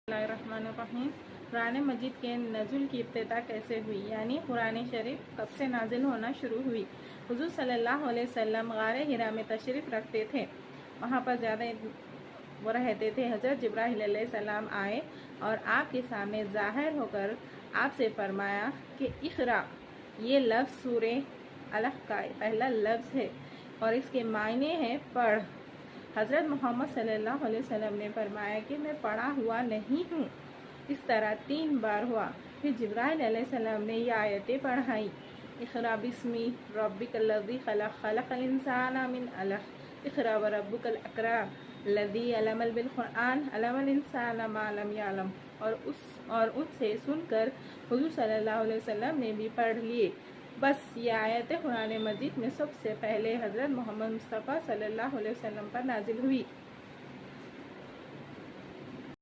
बिस्मिल्लाहिर्रहमानिर्रहीम। कुरान मजीद के नज़ुल की इब्तिदा कैसे हुई, यानी कुरान शरीफ कब से नाजिल होना शुरू हुई। हुज़ूर सल्लल्लाहु अलैहि वसल्लम गारे हिरा में तशरीफ़ रखते थे। वहाँ पर ज़्यादा वो रहते थे। हज़रत जिब्राइल अलैहिस्सलाम आए और आपके सामने ज़ाहिर होकर आपसे फरमाया कि इक़रा, ये लफ्ज़ सूरे अलक़ का पहला लफ्ज़ है और इसके मायने हैं पढ़। हज़रत मोहम्मद सल्लल्लाहु अलैहि वसल्लम ने फरमाया कि मैं पढ़ा हुआ नहीं हूँ। इस तरह 3 बार हुआ। फिर जिब्राइल अलैहिस्सलाम ने ये आयतें पढ़ाई। इक़रा बिस्मि रब्बिकल्लज़ी ख़लक़, ख़लक़ल इंसाना मिन अलक़, इक़रा व रब्बुकल अकरम लज़ी अल्लम बिल क़ुरआन अल्लमल इंसाना मा लम यअलम। और उनसे सुनकर हुज़ूर सल्लल्लाहु अलैहि वसल्लम ने भी पढ़ लिए। बस ये आयत कुरान मजीद में सबसे पहले हज़रत मोहम्मद मुस्तफ़ा सल्लल्लाहु अलैहि वसल्लम पर नाजिल हुई।